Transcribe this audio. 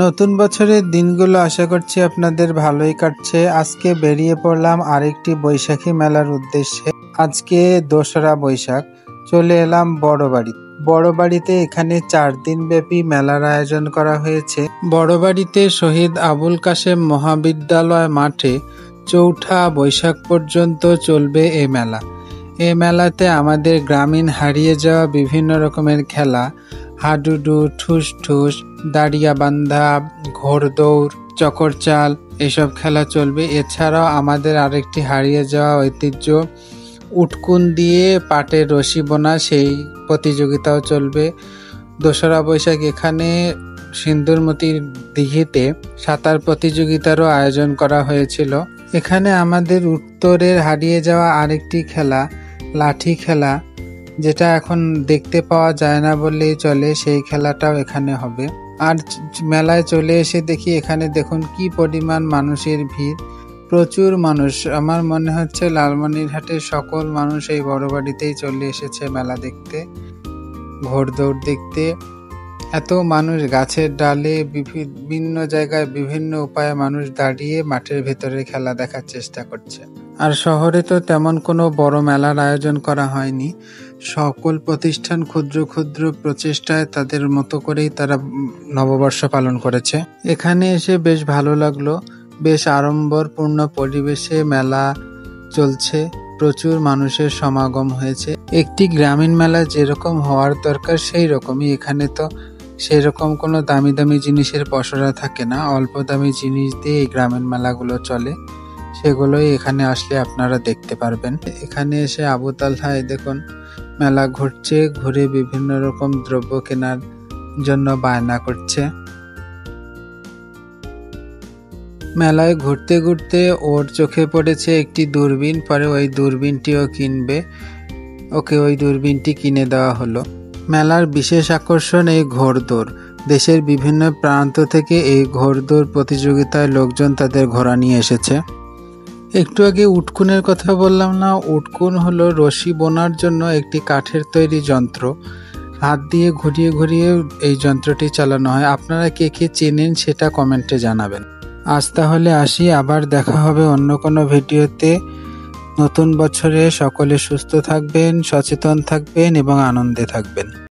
নতুন বছরের দিনগুলো আশা করছি আপনাদের ভালোই কাটছে। আজকে বেরিয়ে পড়লাম আরেকটি বৈশাখী মেলার উদ্দেশ্যে। আজকে 2রা বৈশাখ। চলে এলাম বড় বাড়িতে। এখানে 4 দিন ব্যাপী মেলার আয়োজন করা হয়েছে। বড় বাড়িতে শহীদ আবুল কাশেম মহাবিদ্যালয় মাঠে 4ঠা বৈশাখ পর্যন্ত চলবে এই মেলা। এই মেলাতে আমাদের গ্রামীণ হারিয়ে যাওয়া বিভিন্ন রকমের খেলা, হাডুডু, ঠুস ঠুস, দাড়িয়া বান্ধা, ঘোড়দৌড়, চকরচাল এসব খেলা চলবে। এছাড়াও আমাদের আরেকটি হারিয়ে যাওয়া ঐতিহ্য উটকুন দিয়ে পাটের রশি বোনা, সেই প্রতিযোগিতাও চলবে। 2রা বৈশাখ এখানে সিন্দুরমতির দিঘিতে সাঁতার প্রতিযোগিতারও আয়োজন করা হয়েছিল। এখানে আমাদের উত্তরের হারিয়ে যাওয়া আরেকটি খেলা লাঠি খেলা, যেটা এখন দেখতে পাওয়া যায় না বললেই চলে, সেই খেলাটাও এখানে হবে। আর মেলায় চলে এসে দেখি এখানে দেখুন কি পরিমাণ মানুষের ভিড়, প্রচুর মানুষ। আমার মনে হচ্ছে লালমনিরহাটের সকল মানুষ এই বড় বাড়িতেই চলে এসেছে মেলা দেখতে, ঘোড়দৌড় দেখতে। এত মানুষ, গাছের ডালে বিভিন্ন জায়গায় বিভিন্ন উপায়ে মানুষ দাঁড়িয়ে মাঠের ভেতরে খেলা দেখার চেষ্টা করছে। আর শহরে তো তেমন কোনো বড় মেলার আয়োজন করা হয়নি। সকল প্রতিষ্ঠান ক্ষুদ্র ক্ষুদ্র প্রচেষ্টায় তাদের মতো করেই তারা নববর্ষ পালন করেছে। এখানে এসে বেশ ভালো লাগলো। বেশ আড়ম্বরপূর্ণ পরিবেশে মেলা চলছে, প্রচুর মানুষের সমাগম হয়েছে। একটি গ্রামীণ মেলা যেরকম হওয়ার দরকার সেই রকমই। এখানে তো সেই রকম কোনো দামি দামি জিনিসের পসরা থাকে না, অল্প দামি জিনিস দিয়ে এই গ্রামীণ মেলাগুলো চলে। সেগুলোই এখানে আসলে আপনারা দেখতে পারবেন। এখানে এসে আবু তালহায় দেখুন মেলা ঘুরছে, ঘুরে বিভিন্ন রকম দ্রব্য কেনার জন্য বায়না করছে। মেলায় ঘুরতে ঘুরতে ওর চোখে পড়েছে একটি দূরবীন, পরে ওই দূরবীনটিও কিনবে। ওকে ওই দূরবীনটি কিনে দেওয়া হলো। মেলার বিশেষ আকর্ষণ এই ঘোড়দৌড়। দেশের বিভিন্ন প্রান্ত থেকে এই ঘোড়দৌড় প্রতিযোগিতায় লোকজন তাদের ঘোড়া নিয়ে এসেছে। একটু আগে উটকুনের কথা বললাম না, উটকুন হলো রশি বোনার জন্য একটি কাঠের তৈরি যন্ত্র। হাত দিয়ে ঘুরিয়ে ঘুরিয়ে এই যন্ত্রটি চালানো হয়। আপনারা কে কে চেনেন সেটা কমেন্টে জানাবেন। আজ তাহলে আসি, আবার দেখা হবে অন্য কোনো ভিডিওতে। নতুন বছরে সকলে সুস্থ থাকবেন, সচেতন থাকবেন এবং আনন্দে থাকবেন।